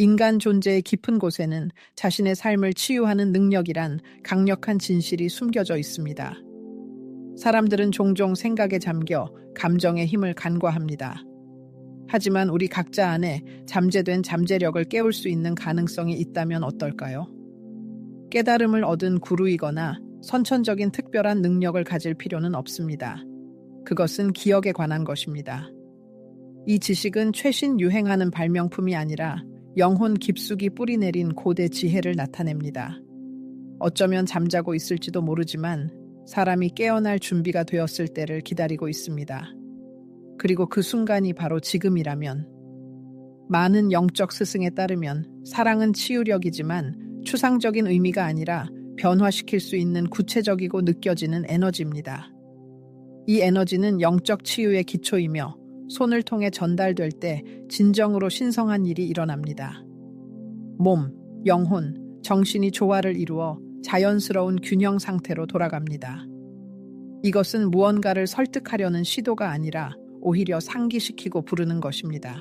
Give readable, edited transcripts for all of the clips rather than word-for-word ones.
인간 존재의 깊은 곳에는 자신의 삶을 치유하는 능력이란 강력한 진실이 숨겨져 있습니다. 사람들은 종종 생각에 잠겨 감정의 힘을 간과합니다. 하지만 우리 각자 안에 잠재된 잠재력을 깨울 수 있는 가능성이 있다면 어떨까요? 깨달음을 얻은 구루이거나 선천적인 특별한 능력을 가질 필요는 없습니다. 그것은 기억에 관한 것입니다. 이 지식은 최신 유행하는 발명품이 아니라 영혼 깊숙이 뿌리내린 고대 지혜를 나타냅니다. 어쩌면 잠자고 있을지도 모르지만 사람이 깨어날 준비가 되었을 때를 기다리고 있습니다. 그리고 그 순간이 바로 지금이라면, 많은 영적 스승에 따르면 사랑은 치유력이지만 추상적인 의미가 아니라 변화시킬 수 있는 구체적이고 느껴지는 에너지입니다. 이 에너지는 영적 치유의 기초이며 손을 통해 전달될 때 진정으로 신성한 일이 일어납니다. 몸, 영혼, 정신이 조화를 이루어 자연스러운 균형 상태로 돌아갑니다. 이것은 무언가를 설득하려는 시도가 아니라 오히려 상기시키고 부르는 것입니다.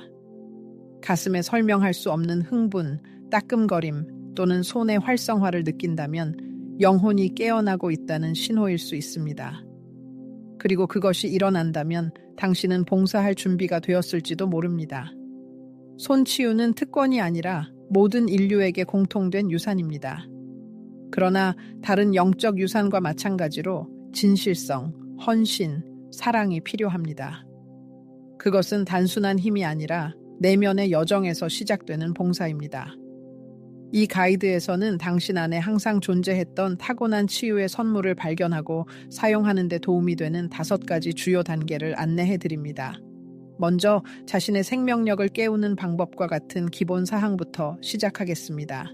가슴에 설명할 수 없는 흥분, 따끔거림 또는 손의 활성화를 느낀다면 영혼이 깨어나고 있다는 신호일 수 있습니다. 그리고 그것이 일어난다면 당신은 봉사할 준비가 되었을지도 모릅니다. 손치유는 특권이 아니라 모든 인류에게 공통된 유산입니다. 그러나 다른 영적 유산과 마찬가지로 진실성, 헌신, 사랑이 필요합니다. 그것은 단순한 힘이 아니라 내면의 여정에서 시작되는 봉사입니다. 이 가이드에서는 당신 안에 항상 존재했던 타고난 치유의 선물을 발견하고 사용하는 데 도움이 되는 5가지 주요 단계를 안내해 드립니다. 먼저 자신의 생명력을 깨우는 방법과 같은 기본 사항부터 시작하겠습니다.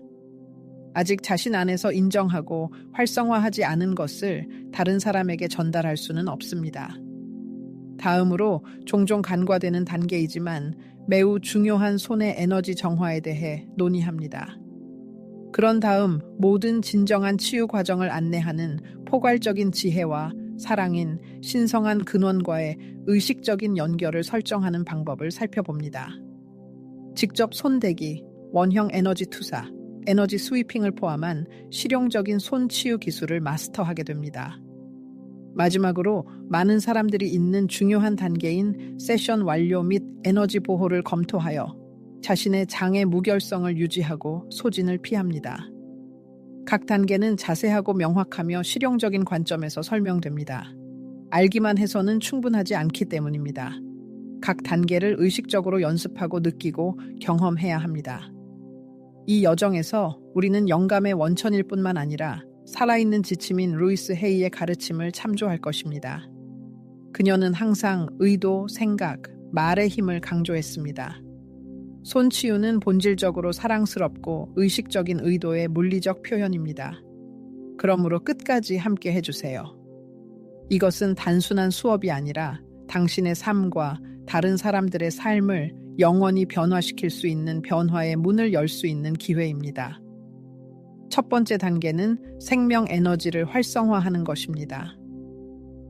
아직 자신 안에서 인정하고 활성화하지 않은 것을 다른 사람에게 전달할 수는 없습니다. 다음으로 종종 간과되는 단계이지만 매우 중요한 손의 에너지 정화에 대해 논의합니다. 그런 다음 모든 진정한 치유 과정을 안내하는 포괄적인 지혜와 사랑인 신성한 근원과의 의식적인 연결을 설정하는 방법을 살펴봅니다. 직접 손대기, 원형 에너지 투사, 에너지 스위핑을 포함한 실용적인 손 치유 기술을 마스터하게 됩니다. 마지막으로 많은 사람들이 있는 중요한 단계인 세션 완료 및 에너지 보호를 검토하여 자신의 장의 무결성을 유지하고 소진을 피합니다. 각 단계는 자세하고 명확하며 실용적인 관점에서 설명됩니다. 알기만 해서는 충분하지 않기 때문입니다. 각 단계를 의식적으로 연습하고 느끼고 경험해야 합니다. 이 여정에서 우리는 영감의 원천일 뿐만 아니라 살아있는 지침인 루이스 헤이의 가르침을 참조할 것입니다. 그녀는 항상 의도, 생각, 말의 힘을 강조했습니다. 손치유는 본질적으로 사랑스럽고 의식적인 의도의 물리적 표현입니다. 그러므로 끝까지 함께 해주세요. 이것은 단순한 수업이 아니라 당신의 삶과 다른 사람들의 삶을 영원히 변화시킬 수 있는 변화의 문을 열 수 있는 기회입니다. 첫 번째 단계는 생명 에너지를 활성화하는 것입니다.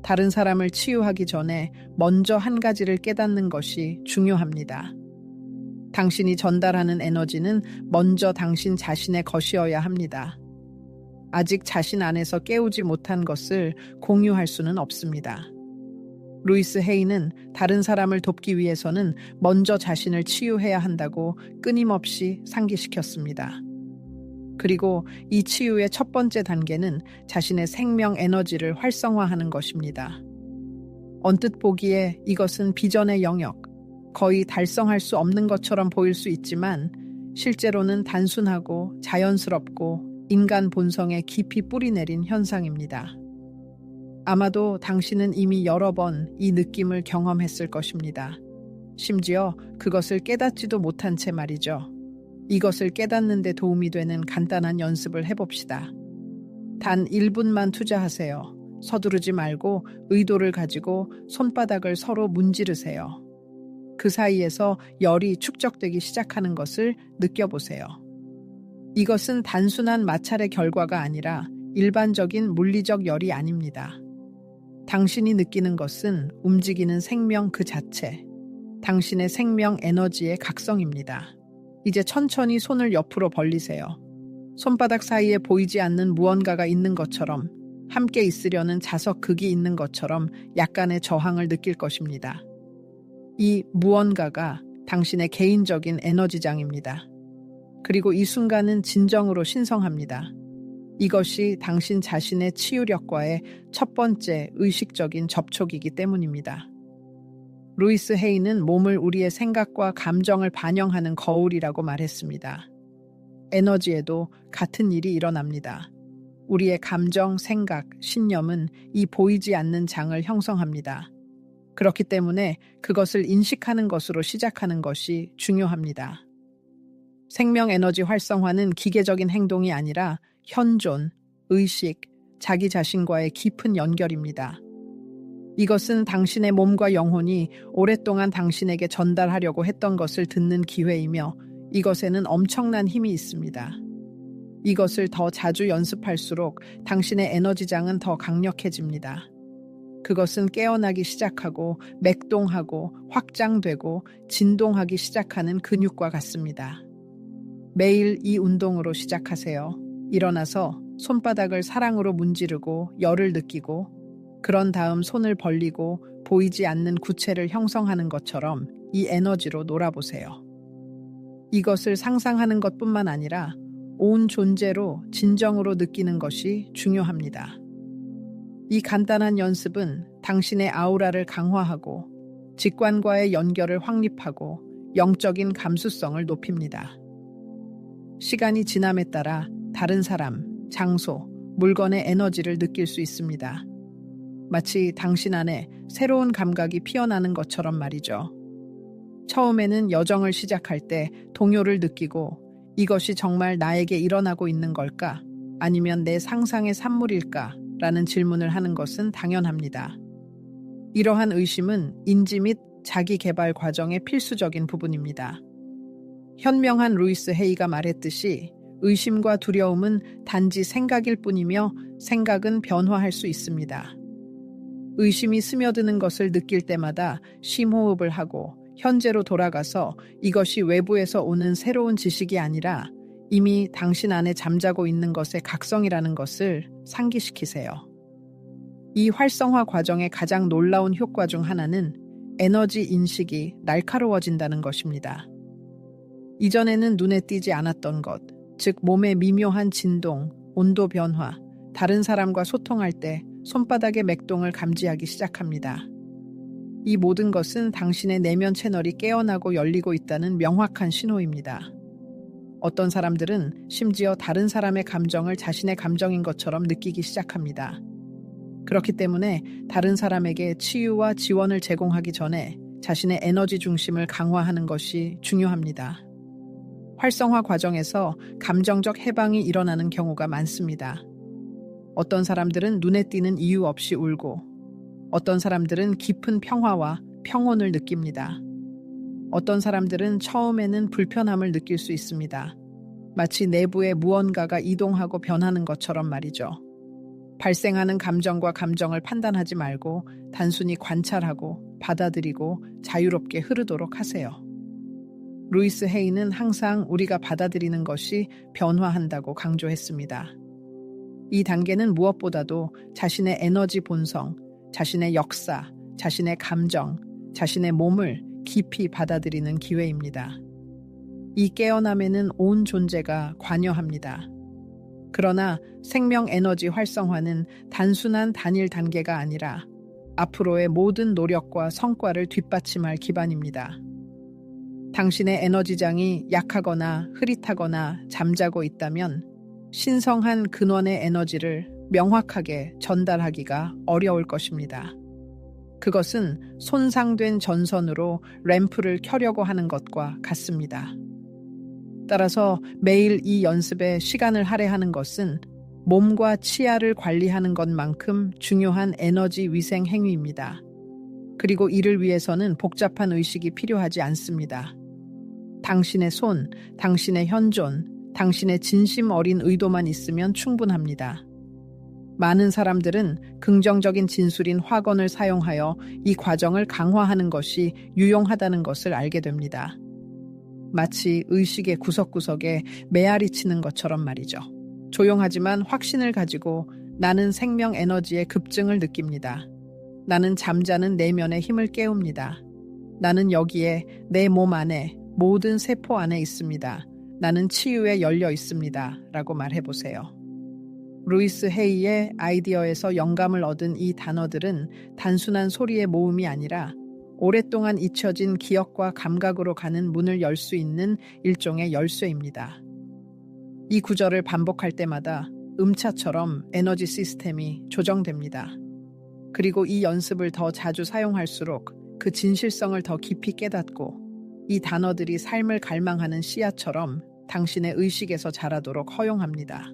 다른 사람을 치유하기 전에 먼저 한 가지를 깨닫는 것이 중요합니다. 당신이 전달하는 에너지는 먼저 당신 자신의 것이어야 합니다. 아직 자신 안에서 깨우지 못한 것을 공유할 수는 없습니다. 루이스 헤이는 다른 사람을 돕기 위해서는 먼저 자신을 치유해야 한다고 끊임없이 상기시켰습니다. 그리고 이 치유의 첫 번째 단계는 자신의 생명 에너지를 활성화하는 것입니다. 언뜻 보기에 이것은 비전의 영역, 거의 달성할 수 없는 것처럼 보일 수 있지만 실제로는 단순하고 자연스럽고 인간 본성에 깊이 뿌리내린 현상입니다. 아마도 당신은 이미 여러 번 이 느낌을 경험했을 것입니다. 심지어 그것을 깨닫지도 못한 채 말이죠. 이것을 깨닫는 데 도움이 되는 간단한 연습을 해봅시다. 단 1분만 투자하세요. 서두르지 말고 의도를 가지고 손바닥을 서로 문지르세요. 그 사이에서 열이 축적되기 시작하는 것을 느껴보세요. 이것은 단순한 마찰의 결과가 아니라 일반적인 물리적 열이 아닙니다. 당신이 느끼는 것은 움직이는 생명 그 자체, 당신의 생명 에너지의 각성입니다. 이제 천천히 손을 옆으로 벌리세요. 손바닥 사이에 보이지 않는 무언가가 있는 것처럼, 함께 있으려는 자석극이 있는 것처럼 약간의 저항을 느낄 것입니다. 이 무언가가 당신의 개인적인 에너지장입니다. 그리고 이 순간은 진정으로 신성합니다. 이것이 당신 자신의 치유력과의 첫 번째 의식적인 접촉이기 때문입니다. 루이스 헤이는 몸을 우리의 생각과 감정을 반영하는 거울이라고 말했습니다. 에너지에도 같은 일이 일어납니다. 우리의 감정, 생각, 신념은 이 보이지 않는 장을 형성합니다. 그렇기 때문에 그것을 인식하는 것으로 시작하는 것이 중요합니다. 생명 에너지 활성화는 기계적인 행동이 아니라 현존, 의식, 자기 자신과의 깊은 연결입니다. 이것은 당신의 몸과 영혼이 오랫동안 당신에게 전달하려고 했던 것을 듣는 기회이며 이것에는 엄청난 힘이 있습니다. 이것을 더 자주 연습할수록 당신의 에너지장은 더 강력해집니다. 그것은 깨어나기 시작하고 맥동하고 확장되고 진동하기 시작하는 근육과 같습니다. 매일 이 운동으로 시작하세요. 일어나서 손바닥을 사랑으로 문지르고 열을 느끼고 그런 다음 손을 벌리고 보이지 않는 구체를 형성하는 것처럼 이 에너지로 놀아보세요. 이것을 상상하는 것뿐만 아니라 온 존재로 진정으로 느끼는 것이 중요합니다. 이 간단한 연습은 당신의 아우라를 강화하고 직관과의 연결을 확립하고 영적인 감수성을 높입니다. 시간이 지남에 따라 다른 사람, 장소, 물건의 에너지를 느낄 수 있습니다. 마치 당신 안에 새로운 감각이 피어나는 것처럼 말이죠. 처음에는 여정을 시작할 때 동요를 느끼고 이것이 정말 나에게 일어나고 있는 걸까? 아니면 내 상상의 산물일까? 라는 질문을 하는 것은 당연합니다. 이러한 의심은 인지 및 자기 개발 과정의 필수적인 부분입니다. 현명한 루이스 헤이가 말했듯이 의심과 두려움은 단지 생각일 뿐이며 생각은 변화할 수 있습니다. 의심이 스며드는 것을 느낄 때마다 심호흡을 하고 현재로 돌아가서 이것이 외부에서 오는 새로운 지식이 아니라 이미 당신 안에 잠자고 있는 것의 각성이라는 것을 상기시키세요. 이 활성화 과정의 가장 놀라운 효과 중 하나는 에너지 인식이 날카로워진다는 것입니다. 이전에는 눈에 띄지 않았던 것, 즉 몸의 미묘한 진동, 온도 변화, 다른 사람과 소통할 때 손바닥의 맥동을 감지하기 시작합니다. 이 모든 것은 당신의 내면 채널이 깨어나고 열리고 있다는 명확한 신호입니다. 어떤 사람들은 심지어 다른 사람의 감정을 자신의 감정인 것처럼 느끼기 시작합니다. 그렇기 때문에 다른 사람에게 치유와 지원을 제공하기 전에 자신의 에너지 중심을 강화하는 것이 중요합니다. 활성화 과정에서 감정적 해방이 일어나는 경우가 많습니다. 어떤 사람들은 눈에 띄는 이유 없이 울고, 어떤 사람들은 깊은 평화와 평온을 느낍니다. 어떤 사람들은 처음에는 불편함을 느낄 수 있습니다. 마치 내부에 무언가가 이동하고 변하는 것처럼 말이죠. 발생하는 감정과 감정을 판단하지 말고 단순히 관찰하고 받아들이고 자유롭게 흐르도록 하세요. 루이스 헤이는 항상 우리가 받아들이는 것이 변화한다고 강조했습니다. 이 단계는 무엇보다도 자신의 에너지 본성, 자신의 역사, 자신의 감정, 자신의 몸을 깊이 받아들이는 기회입니다. 이 깨어남에는 온 존재가 관여합니다. 그러나 생명 에너지 활성화는 단순한 단일 단계가 아니라 앞으로의 모든 노력과 성과를 뒷받침할 기반입니다. 당신의 에너지장이 약하거나 흐릿하거나 잠자고 있다면 신성한 근원의 에너지를 명확하게 전달하기가 어려울 것입니다. 그것은 손상된 전선으로 램프를 켜려고 하는 것과 같습니다. 따라서 매일 이 연습에 시간을 할애하는 것은 몸과 치아를 관리하는 것만큼 중요한 에너지 위생 행위입니다. 그리고 이를 위해서는 복잡한 의식이 필요하지 않습니다. 당신의 손, 당신의 현존, 당신의 진심 어린 의도만 있으면 충분합니다. 많은 사람들은 긍정적인 진술인 확언을 사용하여 이 과정을 강화하는 것이 유용하다는 것을 알게 됩니다. 마치 의식의 구석구석에 메아리 치는 것처럼 말이죠. 조용하지만 확신을 가지고 나는 생명 에너지의 급증을 느낍니다. 나는 잠자는 내면의 힘을 깨웁니다. 나는 여기에 내 몸 안에 모든 세포 안에 있습니다. 나는 치유에 열려 있습니다. 라고 말해보세요. 루이스 헤이의 아이디어에서 영감을 얻은 이 단어들은 단순한 소리의 모음이 아니라 오랫동안 잊혀진 기억과 감각으로 가는 문을 열 수 있는 일종의 열쇠입니다. 이 구절을 반복할 때마다 음차처럼 에너지 시스템이 조정됩니다. 그리고 이 연습을 더 자주 사용할수록 그 진실성을 더 깊이 깨닫고 이 단어들이 삶을 갈망하는 씨앗처럼 당신의 의식에서 자라도록 허용합니다.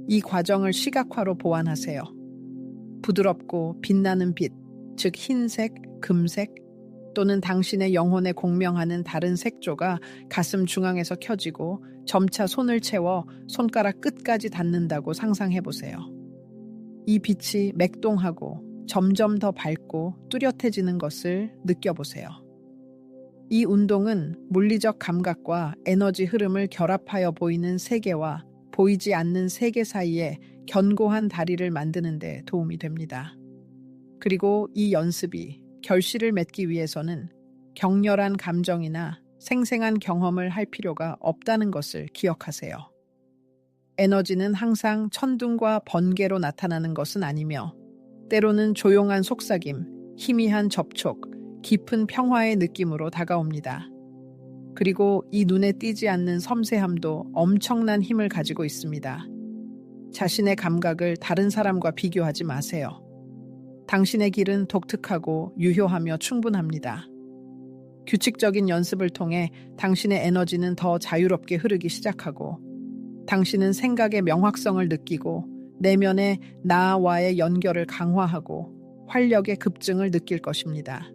이 과정을 시각화로 보완하세요. 부드럽고 빛나는 빛, 즉 흰색, 금색 또는 당신의 영혼에 공명하는 다른 색조가 가슴 중앙에서 켜지고 점차 손을 채워 손가락 끝까지 닿는다고 상상해보세요. 이 빛이 맥동하고 점점 더 밝고 뚜렷해지는 것을 느껴보세요. 이 운동은 물리적 감각과 에너지 흐름을 결합하여 보이는 세계와 보이지 않는 세계 사이에 견고한 다리를 만드는 데 도움이 됩니다. 그리고 이 연습이 결실을 맺기 위해서는 격렬한 감정이나 생생한 경험을 할 필요가 없다는 것을 기억하세요. 에너지는 항상 천둥과 번개로 나타나는 것은 아니며 때로는 조용한 속삭임, 희미한 접촉, 깊은 평화의 느낌으로 다가옵니다. 그리고 이 눈에 띄지 않는 섬세함도 엄청난 힘을 가지고 있습니다. 자신의 감각을 다른 사람과 비교하지 마세요. 당신의 길은 독특하고 유효하며 충분합니다. 규칙적인 연습을 통해 당신의 에너지는 더 자유롭게 흐르기 시작하고 당신은 생각의 명확성을 느끼고 내면의 나와의 연결을 강화하고 활력의 급증을 느낄 것입니다.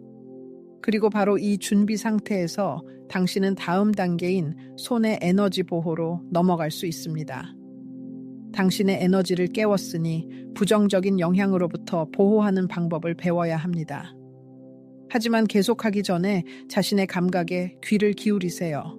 그리고 바로 이 준비 상태에서 당신은 다음 단계인 손의 에너지 보호로 넘어갈 수 있습니다. 당신의 에너지를 깨웠으니 부정적인 영향으로부터 보호하는 방법을 배워야 합니다. 하지만 계속하기 전에 자신의 감각에 귀를 기울이세요.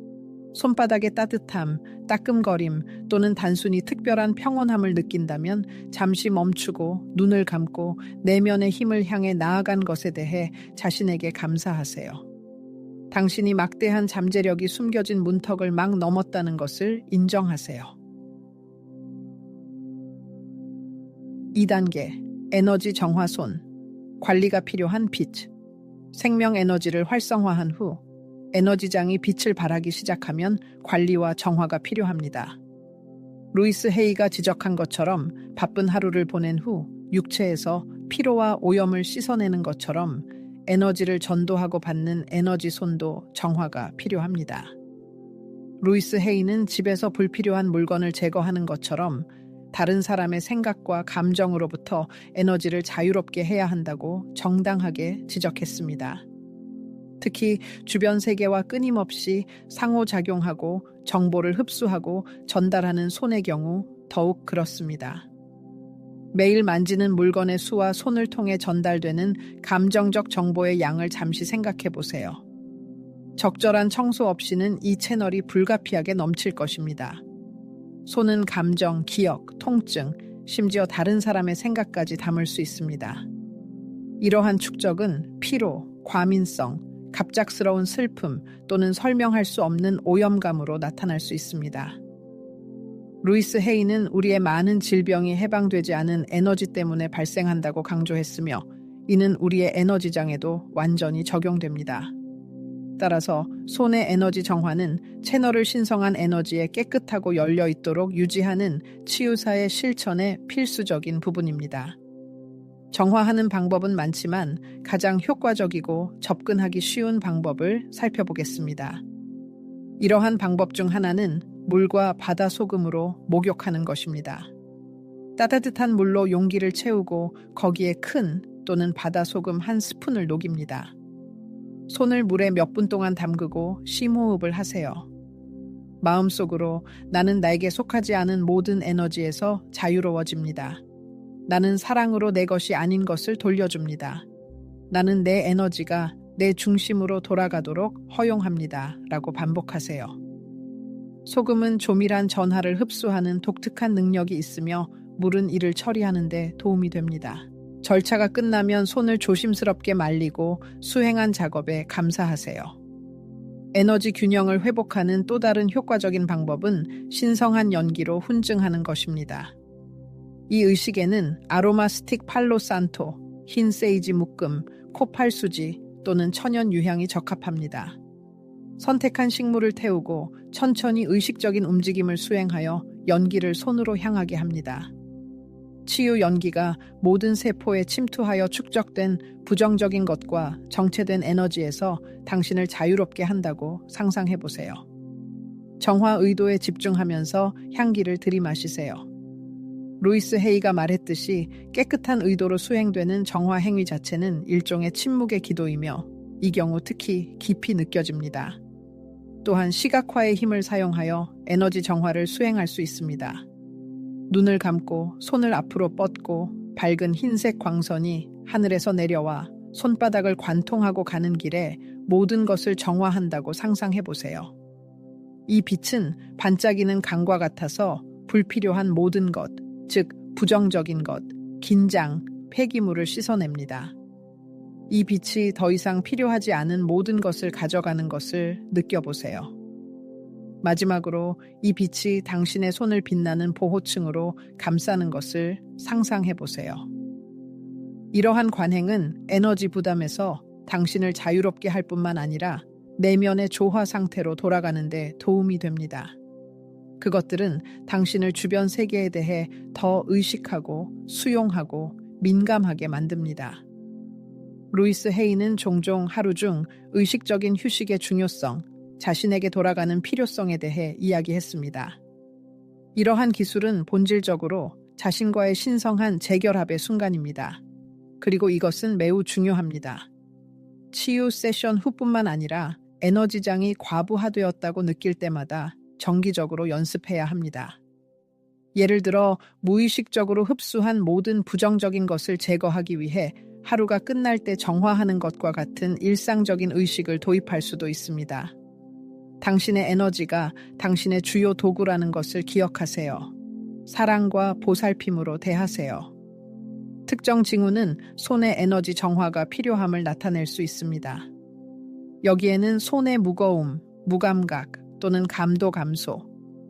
손바닥의 따뜻함, 따끔거림 또는 단순히 특별한 평온함을 느낀다면 잠시 멈추고 눈을 감고 내면의 힘을 향해 나아간 것에 대해 자신에게 감사하세요. 당신이 막대한 잠재력이 숨겨진 문턱을 막 넘었다는 것을 인정하세요. 2단계, 에너지 정화손, 관리가 필요한 빛. 생명 에너지를 활성화한 후 에너지장이 빛을 발하기 시작하면 관리와 정화가 필요합니다. 루이스 헤이가 지적한 것처럼 바쁜 하루를 보낸 후 육체에서 피로와 오염을 씻어내는 것처럼 에너지를 전도하고 받는 에너지 손도 정화가 필요합니다. 루이스 헤이는 집에서 불필요한 물건을 제거하는 것처럼 다른 사람의 생각과 감정으로부터 에너지를 자유롭게 해야 한다고 정당하게 지적했습니다. 특히 주변 세계와 끊임없이 상호작용하고 정보를 흡수하고 전달하는 손의 경우 더욱 그렇습니다. 매일 만지는 물건의 수와 손을 통해 전달되는 감정적 정보의 양을 잠시 생각해 보세요. 적절한 청소 없이는 이 채널이 불가피하게 넘칠 것입니다. 손은 감정, 기억, 통증, 심지어 다른 사람의 생각까지 담을 수 있습니다. 이러한 축적은 피로, 과민성, 갑작스러운 슬픔 또는 설명할 수 없는 오염감으로 나타날 수 있습니다. 루이스 헤이는 우리의 많은 질병이 해방되지 않은 에너지 때문에 발생한다고 강조했으며 이는 우리의 에너지장에도 완전히 적용됩니다. 따라서 손의 에너지 정화는 채널을 신성한 에너지에 깨끗하고 열려 있도록 유지하는 치유사의 실천의 필수적인 부분입니다. 정화하는 방법은 많지만 가장 효과적이고 접근하기 쉬운 방법을 살펴보겠습니다. 이러한 방법 중 하나는 물과 바다 소금으로 목욕하는 것입니다. 따뜻한 물로 용기를 채우고 거기에 큰 또는 바다 소금 1스푼을 녹입니다. 손을 물에 몇 분 동안 담그고 심호흡을 하세요. 마음속으로 나는 나에게 속하지 않은 모든 에너지에서 자유로워집니다. 나는 사랑으로 내 것이 아닌 것을 돌려줍니다. 나는 내 에너지가 내 중심으로 돌아가도록 허용합니다. 라고 반복하세요. 소금은 조밀한 전하를 흡수하는 독특한 능력이 있으며 물은 이를 처리하는 데 도움이 됩니다. 절차가 끝나면 손을 조심스럽게 말리고 수행한 작업에 감사하세요. 에너지 균형을 회복하는 또 다른 효과적인 방법은 신성한 연기로 훈증하는 것입니다. 이 의식에는 아로마 스틱 팔로 산토, 흰 세이지 묶음, 코팔수지 또는 천연 유향이 적합합니다. 선택한 식물을 태우고 천천히 의식적인 움직임을 수행하여 연기를 손으로 향하게 합니다. 치유 연기가 모든 세포에 침투하여 축적된 부정적인 것과 정체된 에너지에서 당신을 자유롭게 한다고 상상해 보세요. 정화 의도에 집중하면서 향기를 들이마시세요. 루이스 헤이가 말했듯이 깨끗한 의도로 수행되는 정화 행위 자체는 일종의 침묵의 기도이며 이 경우 특히 깊이 느껴집니다. 또한 시각화의 힘을 사용하여 에너지 정화를 수행할 수 있습니다. 눈을 감고 손을 앞으로 뻗고 밝은 흰색 광선이 하늘에서 내려와 손바닥을 관통하고 가는 길에 모든 것을 정화한다고 상상해 보세요. 이 빛은 반짝이는 강과 같아서 불필요한 모든 것, 즉 부정적인 것, 긴장, 폐기물을 씻어냅니다. 이 빛이 더 이상 필요하지 않은 모든 것을 가져가는 것을 느껴보세요. 마지막으로 이 빛이 당신의 손을 빛나는 보호층으로 감싸는 것을 상상해 보세요. 이러한 관행은 에너지 부담에서 당신을 자유롭게 할 뿐만 아니라 내면의 조화 상태로 돌아가는 데 도움이 됩니다. 그것들은 당신을 주변 세계에 대해 더 의식하고 수용하고 민감하게 만듭니다. 루이스 헤이는 종종 하루 중 의식적인 휴식의 중요성, 자신에게 돌아가는 필요성에 대해 이야기했습니다. 이러한 기술은 본질적으로 자신과의 신성한 재결합의 순간입니다. 그리고 이것은 매우 중요합니다. 치유 세션 후뿐만 아니라 에너지장이 과부하되었다고 느낄 때마다 정기적으로 연습해야 합니다. 예를 들어 무의식적으로 흡수한 모든 부정적인 것을 제거하기 위해 하루가 끝날 때 정화하는 것과 같은 일상적인 의식을 도입할 수도 있습니다. 당신의 에너지가 당신의 주요 도구라는 것을 기억하세요. 사랑과 보살핌으로 대하세요. 특정 징후는 손의 에너지 정화가 필요함을 나타낼 수 있습니다. 여기에는 손의 무거움, 무감각 또는 감도 감소,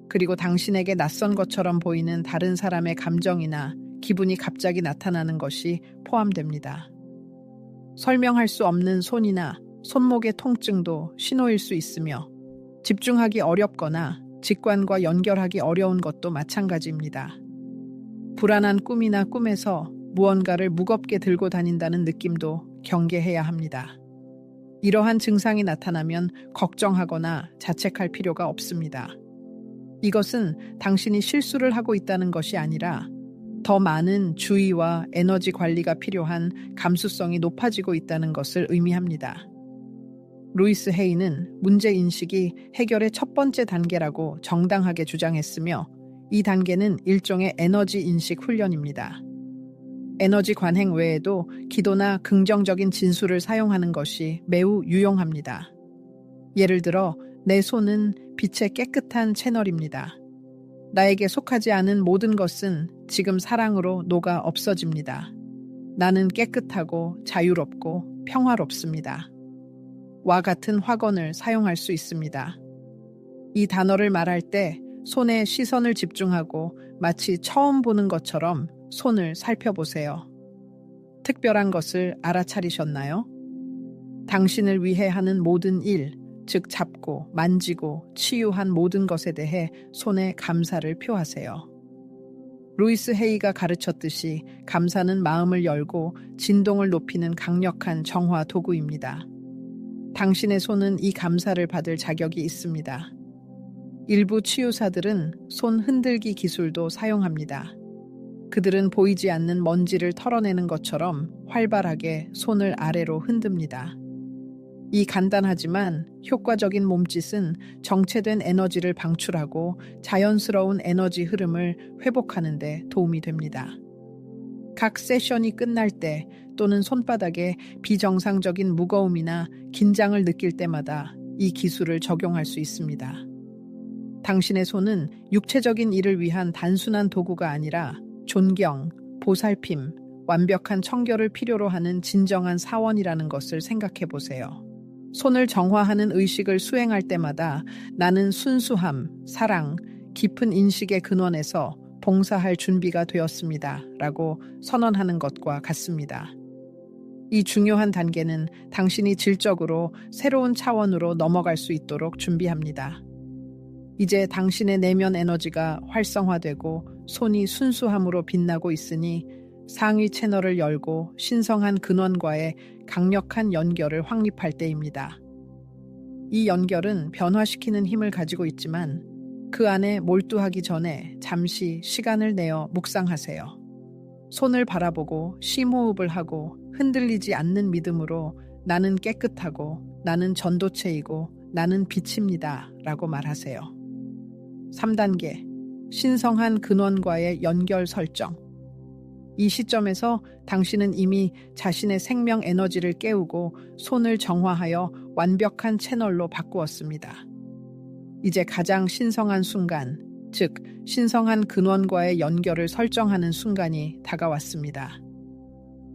그리고 당신에게 낯선 것처럼 보이는 다른 사람의 감정이나 기분이 갑자기 나타나는 것이 포함됩니다. 설명할 수 없는 손이나 손목의 통증도 신호일 수 있으며 집중하기 어렵거나 직관과 연결하기 어려운 것도 마찬가지입니다. 불안한 꿈이나 꿈에서 무언가를 무겁게 들고 다닌다는 느낌도 경계해야 합니다. 이러한 증상이 나타나면 걱정하거나 자책할 필요가 없습니다. 이것은 당신이 실수를 하고 있다는 것이 아니라 더 많은 주의와 에너지 관리가 필요한 감수성이 높아지고 있다는 것을 의미합니다. 루이스 헤이는 문제인식이 해결의 첫 번째 단계라고 정당하게 주장했으며 이 단계는 일종의 에너지 인식 훈련입니다. 에너지 관행 외에도 기도나 긍정적인 진술을 사용하는 것이 매우 유용합니다. 예를 들어 내 손은 빛의 깨끗한 채널입니다. 나에게 속하지 않은 모든 것은 지금 사랑으로 녹아 없어집니다. 나는 깨끗하고 자유롭고 평화롭습니다. 와 같은 확언을 사용할 수 있습니다. 이 단어를 말할 때 손에 시선을 집중하고 마치 처음 보는 것처럼 손을 살펴보세요. 특별한 것을 알아차리셨나요? 당신을 위해 하는 모든 일, 즉 잡고, 만지고, 치유한 모든 것에 대해 손에 감사를 표하세요. 루이스 헤이가 가르쳤듯이 감사는 마음을 열고 진동을 높이는 강력한 정화 도구입니다. 당신의 손은 이 감사를 받을 자격이 있습니다. 일부 치유사들은 손 흔들기 기술도 사용합니다. 그들은 보이지 않는 먼지를 털어내는 것처럼 활발하게 손을 아래로 흔듭니다. 이 간단하지만 효과적인 몸짓은 정체된 에너지를 방출하고 자연스러운 에너지 흐름을 회복하는 데 도움이 됩니다. 각 세션이 끝날 때 또는 손바닥에 비정상적인 무거움이나 긴장을 느낄 때마다 이 기술을 적용할 수 있습니다. 당신의 손은 육체적인 일을 위한 단순한 도구가 아니라 존경, 보살핌, 완벽한 청결을 필요로 하는 진정한 사원이라는 것을 생각해 보세요. 손을 정화하는 의식을 수행할 때마다 나는 순수함, 사랑, 깊은 인식의 근원에서 봉사할 준비가 되었습니다. 라고 선언하는 것과 같습니다. 이 중요한 단계는 당신이 질적으로 새로운 차원으로 넘어갈 수 있도록 준비합니다. 이제 당신의 내면 에너지가 활성화되고 손이 순수함으로 빛나고 있으니 상위 채널을 열고 신성한 근원과의 강력한 연결을 확립할 때입니다. 이 연결은 변화시키는 힘을 가지고 있지만 그 안에 몰두하기 전에 잠시 시간을 내어 묵상하세요. 손을 바라보고 심호흡을 하고 흔들리지 않는 믿음으로 나는 깨끗하고 나는 전도체이고 나는 빛입니다. 라고 말하세요. 3단계, 신성한 근원과의 연결 설정. 이 시점에서 당신은 이미 자신의 생명 에너지를 깨우고 손을 정화하여 완벽한 채널로 바꾸었습니다. 이제 가장 신성한 순간, 즉 신성한 근원과의 연결을 설정하는 순간이 다가왔습니다.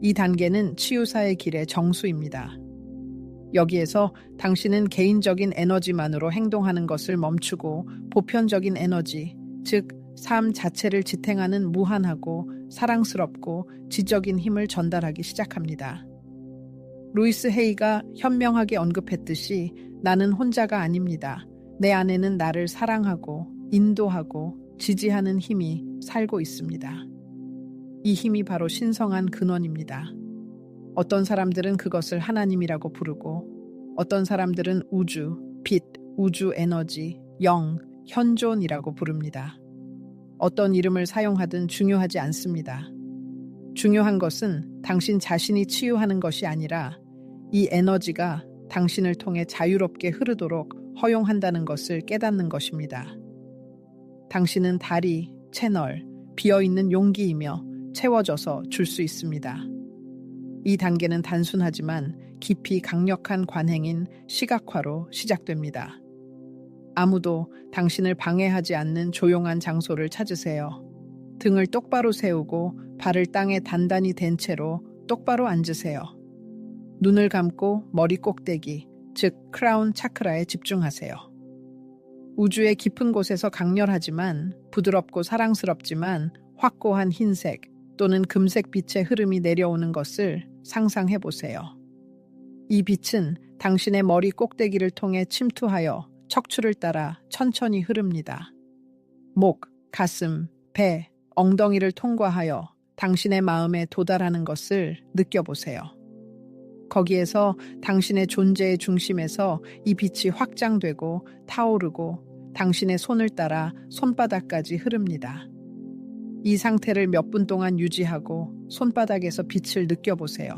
이 단계는 치유사의 길의 정수입니다. 여기에서 당신은 개인적인 에너지만으로 행동하는 것을 멈추고 보편적인 에너지, 즉 삶 자체를 지탱하는 무한하고 사랑스럽고 지적인 힘을 전달하기 시작합니다. 루이스 헤이가 현명하게 언급했듯이 나는 혼자가 아닙니다. 내 안에는 나를 사랑하고 인도하고 지지하는 힘이 살고 있습니다. 이 힘이 바로 신성한 근원입니다. 어떤 사람들은 그것을 하나님이라고 부르고 어떤 사람들은 우주, 빛, 우주 에너지, 영, 현존이라고 부릅니다. 어떤 이름을 사용하든 중요하지 않습니다. 중요한 것은 당신 자신이 치유하는 것이 아니라 이 에너지가 당신을 통해 자유롭게 흐르도록 허용한다는 것을 깨닫는 것입니다. 당신은 다리, 채널, 비어있는 용기이며 채워져서 줄 수 있습니다. 이 단계는 단순하지만 깊이 강력한 관행인 시각화로 시작됩니다. 아무도 당신을 방해하지 않는 조용한 장소를 찾으세요. 등을 똑바로 세우고 발을 땅에 단단히 댄 채로 똑바로 앉으세요. 눈을 감고 머리 꼭대기, 즉 크라운 차크라에 집중하세요. 우주의 깊은 곳에서 강렬하지만 부드럽고 사랑스럽지만 확고한 흰색 또는 금색 빛의 흐름이 내려오는 것을 상상해 보세요. 이 빛은 당신의 머리 꼭대기를 통해 침투하여 척추를 따라 천천히 흐릅니다. 목, 가슴, 배, 엉덩이를 통과하여 당신의 마음에 도달하는 것을 느껴보세요. 거기에서 당신의 존재의 중심에서 이 빛이 확장되고 타오르고 당신의 손을 따라 손바닥까지 흐릅니다. 이 상태를 몇 분 동안 유지하고 손바닥에서 빛을 느껴보세요.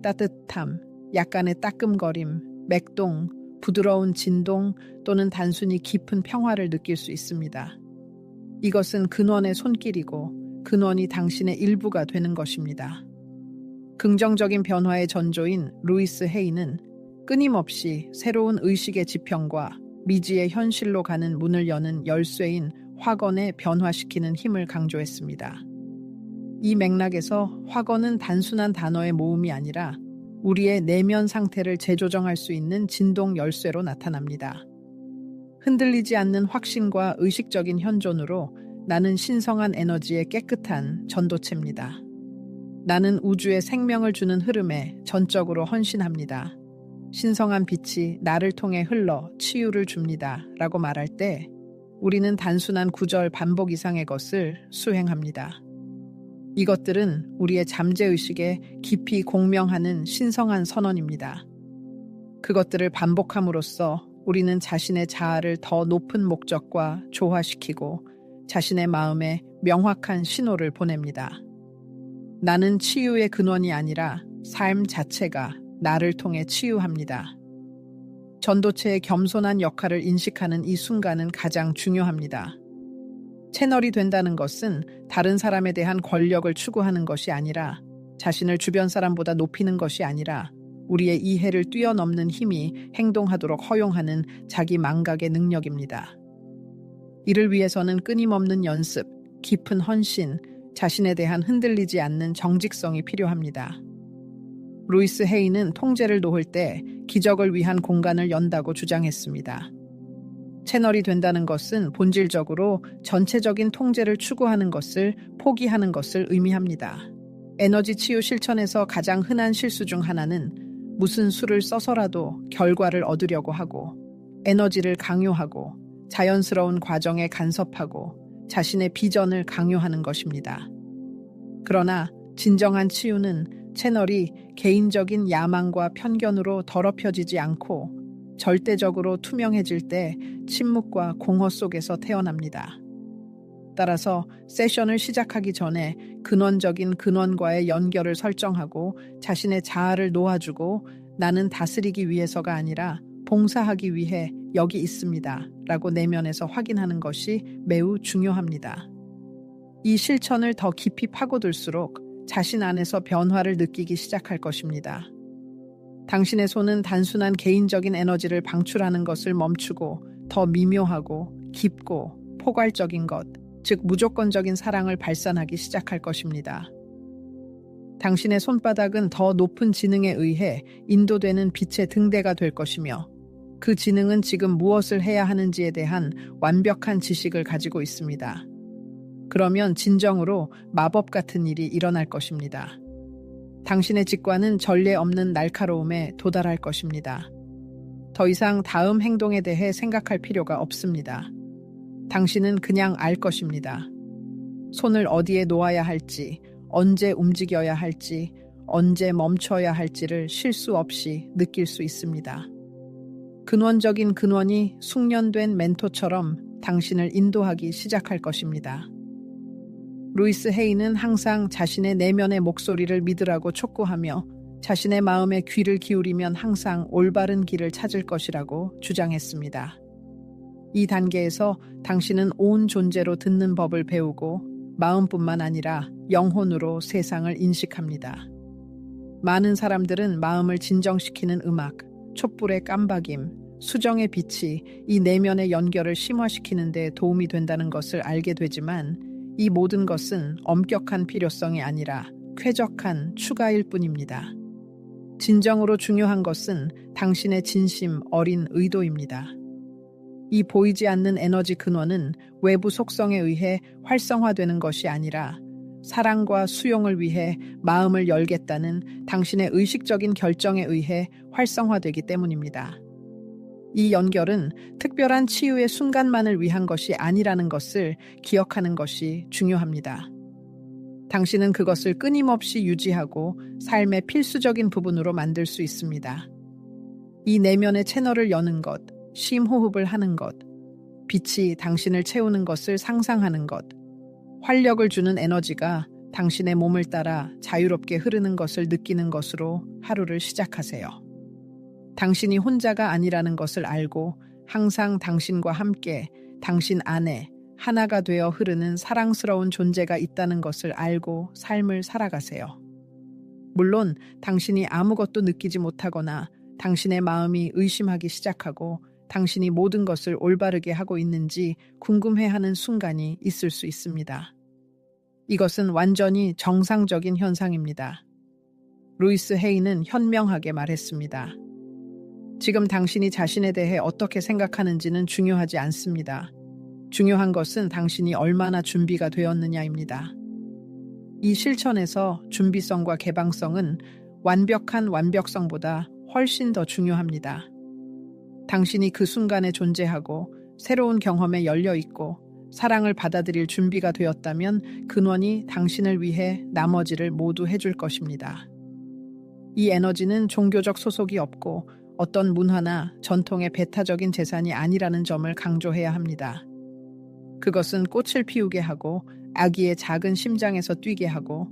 따뜻함, 약간의 따끔거림, 맥동, 부드러운 진동 또는 단순히 깊은 평화를 느낄 수 있습니다. 이것은 근원의 손길이고 근원이 당신의 일부가 되는 것입니다. 긍정적인 변화의 전조인 루이스 헤이는 끊임없이 새로운 의식의 지평과 미지의 현실로 가는 문을 여는 열쇠인 확언에 변화시키는 힘을 강조했습니다. 이 맥락에서 확언은 단순한 단어의 모음이 아니라 우리의 내면 상태를 재조정할 수 있는 진동 열쇠로 나타납니다. 흔들리지 않는 확신과 의식적인 현존으로 나는 신성한 에너지의 깨끗한 전도체입니다. 나는 우주의 생명을 주는 흐름에 전적으로 헌신합니다. 신성한 빛이 나를 통해 흘러 치유를 줍니다. 라고 말할 때 우리는 단순한 구절 반복 이상의 것을 수행합니다. 이것들은 우리의 잠재의식에 깊이 공명하는 신성한 선언입니다. 그것들을 반복함으로써 우리는 자신의 자아를 더 높은 목적과 조화시키고 자신의 마음에 명확한 신호를 보냅니다. 나는 치유의 근원이 아니라 삶 자체가 나를 통해 치유합니다. 전도체의 겸손한 역할을 인식하는 이 순간은 가장 중요합니다. 채널이 된다는 것은 다른 사람에 대한 권력을 추구하는 것이 아니라 자신을 주변 사람보다 높이는 것이 아니라 우리의 이해를 뛰어넘는 힘이 행동하도록 허용하는 자기 망각의 능력입니다. 이를 위해서는 끊임없는 연습, 깊은 헌신, 자신에 대한 흔들리지 않는 정직성이 필요합니다. 루이스 헤이는 통제를 놓을 때 기적을 위한 공간을 연다고 주장했습니다. 채널이 된다는 것은 본질적으로 전체적인 통제를 추구하는 것을 포기하는 것을 의미합니다. 에너지 치유 실천에서 가장 흔한 실수 중 하나는 무슨 수를 써서라도 결과를 얻으려고 하고 에너지를 강요하고 자연스러운 과정에 간섭하고 자신의 비전을 강요하는 것입니다. 그러나 진정한 치유는 채널이 개인적인 야망과 편견으로 더럽혀지지 않고 절대적으로 투명해질 때 침묵과 공허 속에서 태어납니다. 따라서 세션을 시작하기 전에 근원적인 근원과의 연결을 설정하고 자신의 자아를 놓아주고 나는 다스리기 위해서가 아니라 봉사하기 위해 여기 있습니다 라고 내면에서 확인하는 것이 매우 중요합니다. 이 실천을 더 깊이 파고들수록 자신 안에서 변화를 느끼기 시작할 것입니다. 당신의 손은 단순한 개인적인 에너지를 방출하는 것을 멈추고 더 미묘하고 깊고 포괄적인 것, 즉 무조건적인 사랑을 발산하기 시작할 것입니다. 당신의 손바닥은 더 높은 지능에 의해 인도되는 빛의 등대가 될 것이며 그 지능은 지금 무엇을 해야 하는지에 대한 완벽한 지식을 가지고 있습니다. 그러면 진정으로 마법 같은 일이 일어날 것입니다. 당신의 직관은 전례 없는 날카로움에 도달할 것입니다. 더 이상 다음 행동에 대해 생각할 필요가 없습니다. 당신은 그냥 알 것입니다. 손을 어디에 놓아야 할지, 언제 움직여야 할지, 언제 멈춰야 할지를 실수 없이 느낄 수 있습니다. 근원적인 근원이 숙련된 멘토처럼 당신을 인도하기 시작할 것입니다. 루이스 헤이는 항상 자신의 내면의 목소리를 믿으라고 촉구하며 자신의 마음에 귀를 기울이면 항상 올바른 길을 찾을 것이라고 주장했습니다. 이 단계에서 당신은 온 존재로 듣는 법을 배우고 마음뿐만 아니라 영혼으로 세상을 인식합니다. 많은 사람들은 마음을 진정시키는 음악, 촛불의 깜박임, 수정의 빛이 이 내면의 연결을 심화시키는 데 도움이 된다는 것을 알게 되지만 이 모든 것은 엄격한 필요성이 아니라 쾌적한 추가일 뿐입니다. 진정으로 중요한 것은 당신의 진심 어린 의도입니다. 이 보이지 않는 에너지 근원은 외부 속성에 의해 활성화되는 것이 아니라 사랑과 수용을 위해 마음을 열겠다는 당신의 의식적인 결정에 의해 활성화되기 때문입니다. 이 연결은 특별한 치유의 순간만을 위한 것이 아니라는 것을 기억하는 것이 중요합니다. 당신은 그것을 끊임없이 유지하고 삶의 필수적인 부분으로 만들 수 있습니다. 이 내면의 채널을 여는 것, 심호흡을 하는 것, 빛이 당신을 채우는 것을 상상하는 것, 활력을 주는 에너지가 당신의 몸을 따라 자유롭게 흐르는 것을 느끼는 것으로 하루를 시작하세요. 당신이 혼자가 아니라는 것을 알고 항상 당신과 함께 당신 안에 하나가 되어 흐르는 사랑스러운 존재가 있다는 것을 알고 삶을 살아가세요. 물론 당신이 아무것도 느끼지 못하거나 당신의 마음이 의심하기 시작하고 당신이 모든 것을 올바르게 하고 있는지 궁금해하는 순간이 있을 수 있습니다. 이것은 완전히 정상적인 현상입니다. 루이스 헤이는 현명하게 말했습니다. 지금 당신이 자신에 대해 어떻게 생각하는지는 중요하지 않습니다. 중요한 것은 당신이 얼마나 준비가 되었느냐입니다. 이 실천에서 준비성과 개방성은 완벽한 완벽성보다 훨씬 더 중요합니다. 당신이 그 순간에 존재하고 새로운 경험에 열려 있고 사랑을 받아들일 준비가 되었다면 근원이 당신을 위해 나머지를 모두 해줄 것입니다. 이 에너지는 종교적 소속이 없고 어떤 문화나 전통의 배타적인 재산이 아니라는 점을 강조해야 합니다. 그것은 꽃을 피우게 하고 아기의 작은 심장에서 뛰게 하고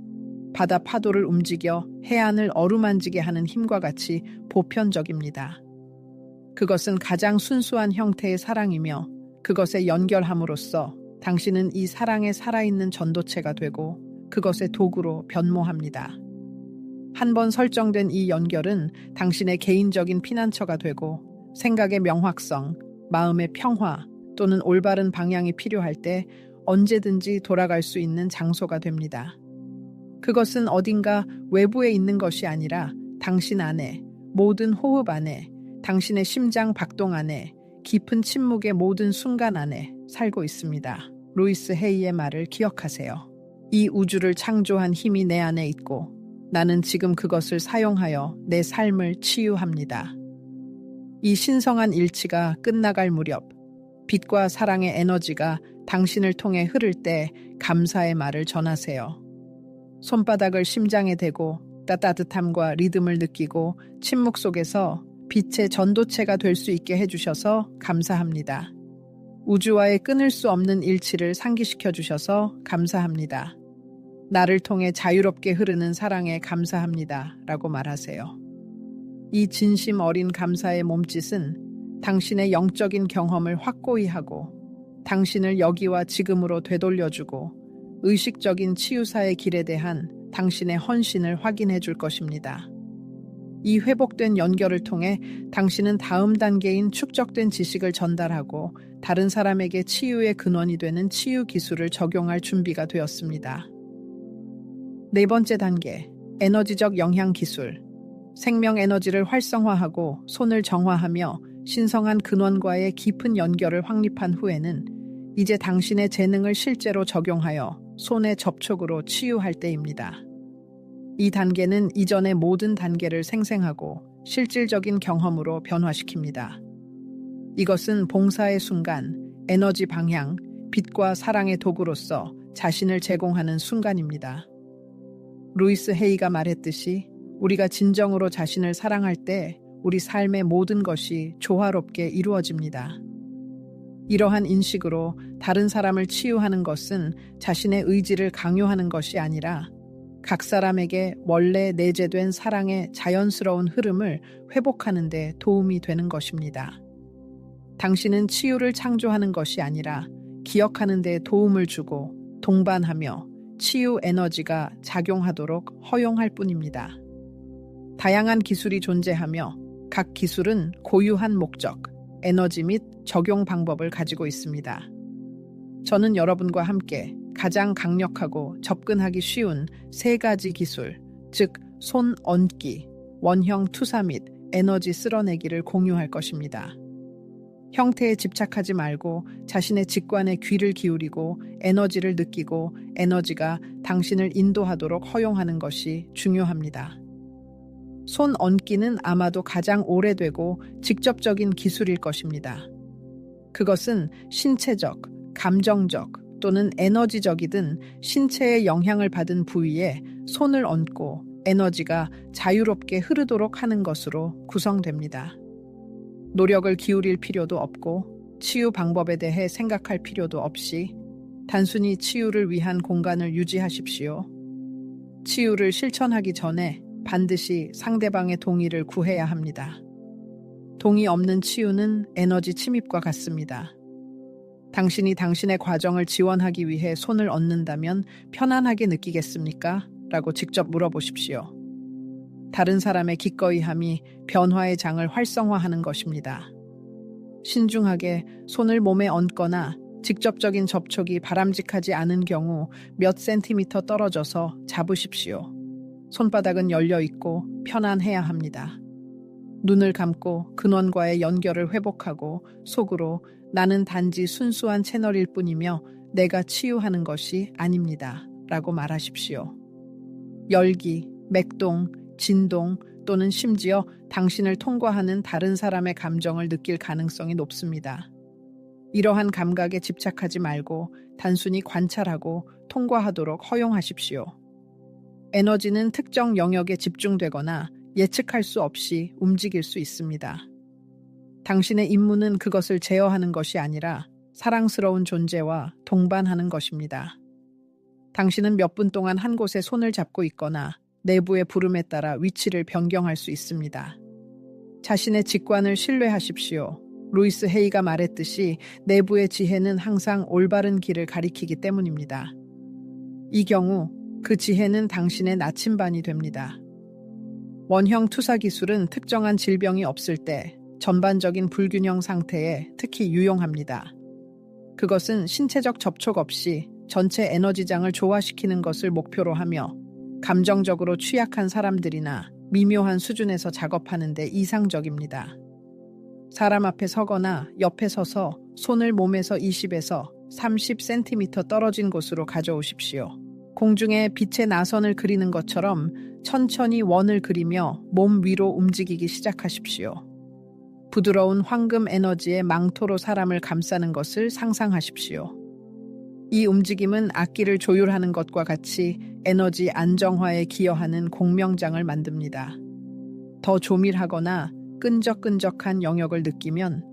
바다 파도를 움직여 해안을 어루만지게 하는 힘과 같이 보편적입니다. 그것은 가장 순수한 형태의 사랑이며 그것에 연결함으로써 당신은 이 사랑에 살아있는 전도체가 되고 그것의 도구로 변모합니다. 한 번 설정된 이 연결은 당신의 개인적인 피난처가 되고 생각의 명확성, 마음의 평화 또는 올바른 방향이 필요할 때 언제든지 돌아갈 수 있는 장소가 됩니다. 그것은 어딘가 외부에 있는 것이 아니라 당신 안에, 모든 호흡 안에, 당신의 심장 박동 안에, 깊은 침묵의 모든 순간 안에 살고 있습니다. 루이스 헤이의 말을 기억하세요. 이 우주를 창조한 힘이 내 안에 있고 나는 지금 그것을 사용하여 내 삶을 치유합니다. 이 신성한 일치가 끝나갈 무렵 빛과 사랑의 에너지가 당신을 통해 흐를 때 감사의 말을 전하세요. 손바닥을 심장에 대고 따뜻함과 리듬을 느끼고 침묵 속에서 빛의 전도체가 될 수 있게 해주셔서 감사합니다. 우주와의 끊을 수 없는 일치를 상기시켜 주셔서 감사합니다. 나를 통해 자유롭게 흐르는 사랑에 감사합니다. 라고 말하세요. 이 진심 어린 감사의 몸짓은 당신의 영적인 경험을 확고히 하고 당신을 여기와 지금으로 되돌려주고 의식적인 치유사의 길에 대한 당신의 헌신을 확인해 줄 것입니다. 이 회복된 연결을 통해 당신은 다음 단계인 축적된 지식을 전달하고 다른 사람에게 치유의 근원이 되는 치유 기술을 적용할 준비가 되었습니다. 네 번째 단계, 에너지적 영향 기술. 생명 에너지를 활성화하고 손을 정화하며 신성한 근원과의 깊은 연결을 확립한 후에는 이제 당신의 재능을 실제로 적용하여 손의 접촉으로 치유할 때입니다. 이 단계는 이전의 모든 단계를 생생하고 실질적인 경험으로 변화시킵니다. 이것은 봉사의 순간, 에너지 방향, 빛과 사랑의 도구로서 자신을 제공하는 순간입니다. 루이스 헤이가 말했듯이 우리가 진정으로 자신을 사랑할 때 우리 삶의 모든 것이 조화롭게 이루어집니다. 이러한 인식으로 다른 사람을 치유하는 것은 자신의 의지를 강요하는 것이 아니라 각 사람에게 원래 내재된 사랑의 자연스러운 흐름을 회복하는 데 도움이 되는 것입니다. 당신은 치유를 창조하는 것이 아니라 기억하는 데 도움을 주고 동반하며 치유 에너지가 작용하도록 허용할 뿐입니다. 다양한 기술이 존재하며 각 기술은 고유한 목적, 에너지 및 적용 방법을 가지고 있습니다. 저는 여러분과 함께 가장 강력하고 접근하기 쉬운 세 가지 기술, 즉 손 얹기, 원형 투사 및 에너지 쓸어내기를 공유할 것입니다. 형태에 집착하지 말고 자신의 직관에 귀를 기울이고 에너지를 느끼고 에너지가 당신을 인도하도록 허용하는 것이 중요합니다. 손 얹기는 아마도 가장 오래되고 직접적인 기술일 것입니다. 그것은 신체적, 감정적 또는 에너지적이든 신체의 영향을 받은 부위에 손을 얹고 에너지가 자유롭게 흐르도록 하는 것으로 구성됩니다. 노력을 기울일 필요도 없고 치유 방법에 대해 생각할 필요도 없이 단순히 치유를 위한 공간을 유지하십시오. 치유를 실천하기 전에 반드시 상대방의 동의를 구해야 합니다. 동의 없는 치유는 에너지 침입과 같습니다. 당신이 당신의 과정을 지원하기 위해 손을 얹는다면 편안하게 느끼겠습니까? 라고 직접 물어보십시오. 다른 사람의 기꺼이함이 변화의 장을 활성화하는 것입니다. 신중하게 손을 몸에 얹거나 직접적인 접촉이 바람직하지 않은 경우 몇 센티미터 떨어져서 잡으십시오. 손바닥은 열려 있고 편안해야 합니다. 눈을 감고 근원과의 연결을 회복하고 속으로 나는 단지 순수한 채널일 뿐이며 내가 치유하는 것이 아닙니다. 라고 말하십시오. 열기, 맥동, 진동 또는 심지어 당신을 통과하는 다른 사람의 감정을 느낄 가능성이 높습니다. 이러한 감각에 집착하지 말고 단순히 관찰하고 통과하도록 허용하십시오. 에너지는 특정 영역에 집중되거나 예측할 수 없이 움직일 수 있습니다. 당신의 임무는 그것을 제어하는 것이 아니라 사랑스러운 존재와 동반하는 것입니다. 당신은 몇 분 동안 한 곳에 손을 잡고 있거나 내부의 부름에 따라 위치를 변경할 수 있습니다. 자신의 직관을 신뢰하십시오. 루이스 헤이가 말했듯이 내부의 지혜는 항상 올바른 길을 가리키기 때문입니다. 이 경우 그 지혜는 당신의 나침반이 됩니다. 원형 투사 기술은 특정한 질병이 없을 때 전반적인 불균형 상태에 특히 유용합니다. 그것은 신체적 접촉 없이 전체 에너지장을 조화시키는 것을 목표로 하며 감정적으로 취약한 사람들이나 미묘한 수준에서 작업하는 데 이상적입니다. 사람 앞에 서거나 옆에 서서 손을 몸에서 20에서 30cm 떨어진 곳으로 가져오십시오. 공중에 빛의 나선을 그리는 것처럼 천천히 원을 그리며 몸 위로 움직이기 시작하십시오. 부드러운 황금 에너지의 망토로 사람을 감싸는 것을 상상하십시오. 이 움직임은 악기를 조율하는 것과 같이 에너지 안정화에 기여하는 공명장을 만듭니다. 더 조밀하거나 끈적끈적한 영역을 느끼면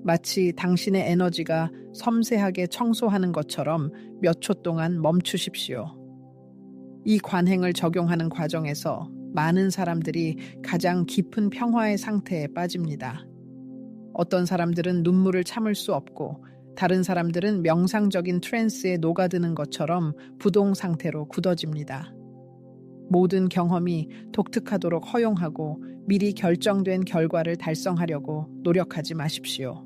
마치 당신의 에너지가 섬세하게 청소하는 것처럼 몇 초 동안 멈추십시오. 이 관행을 적용하는 과정에서 많은 사람들이 가장 깊은 평화의 상태에 빠집니다. 어떤 사람들은 눈물을 참을 수 없고 다른 사람들은 명상적인 트랜스에 녹아드는 것처럼 부동 상태로 굳어집니다. 모든 경험이 독특하도록 허용하고 미리 결정된 결과를 달성하려고 노력하지 마십시오.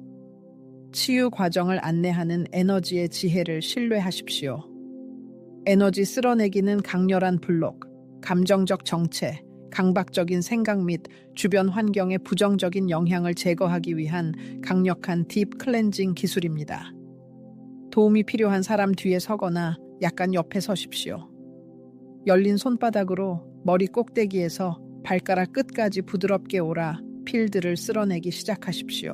치유 과정을 안내하는 에너지의 지혜를 신뢰하십시오. 에너지 쓸어내기는 강렬한 블록, 감정적 정체, 강박적인 생각 및 주변 환경의 부정적인 영향을 제거하기 위한 강력한 딥 클렌징 기술입니다. 도움이 필요한 사람 뒤에 서거나 약간 옆에 서십시오. 열린 손바닥으로 머리 꼭대기에서 발가락 끝까지 부드럽게 오라 필드를 쓸어내기 시작하십시오.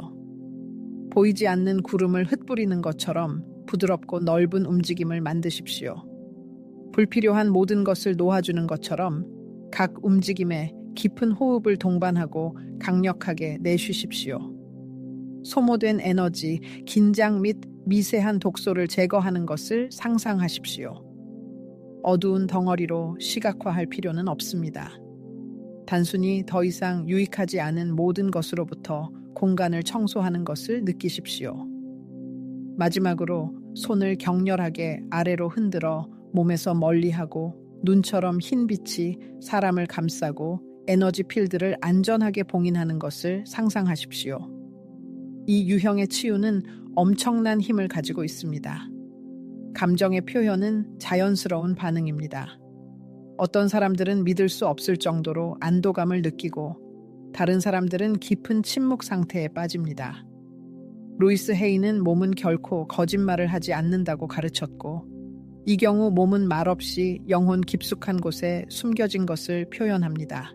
보이지 않는 구름을 흩뿌리는 것처럼 부드럽고 넓은 움직임을 만드십시오. 불필요한 모든 것을 놓아주는 것처럼 각 움직임에 깊은 호흡을 동반하고 강력하게 내쉬십시오. 소모된 에너지, 긴장 및 미세한 독소를 제거하는 것을 상상하십시오. 어두운 덩어리로 시각화할 필요는 없습니다. 단순히 더 이상 유익하지 않은 모든 것으로부터 공간을 청소하는 것을 느끼십시오. 마지막으로 손을 격렬하게 아래로 흔들어 몸에서 멀리하고 눈처럼 흰 빛이 사람을 감싸고 에너지 필드를 안전하게 봉인하는 것을 상상하십시오. 이 유형의 치유는 엄청난 힘을 가지고 있습니다. 감정의 표현은 자연스러운 반응입니다. 어떤 사람들은 믿을 수 없을 정도로 안도감을 느끼고 다른 사람들은 깊은 침묵 상태에 빠집니다. 루이스 헤이는 몸은 결코 거짓말을 하지 않는다고 가르쳤고 이 경우 몸은 말없이 영혼 깊숙한 곳에 숨겨진 것을 표현합니다.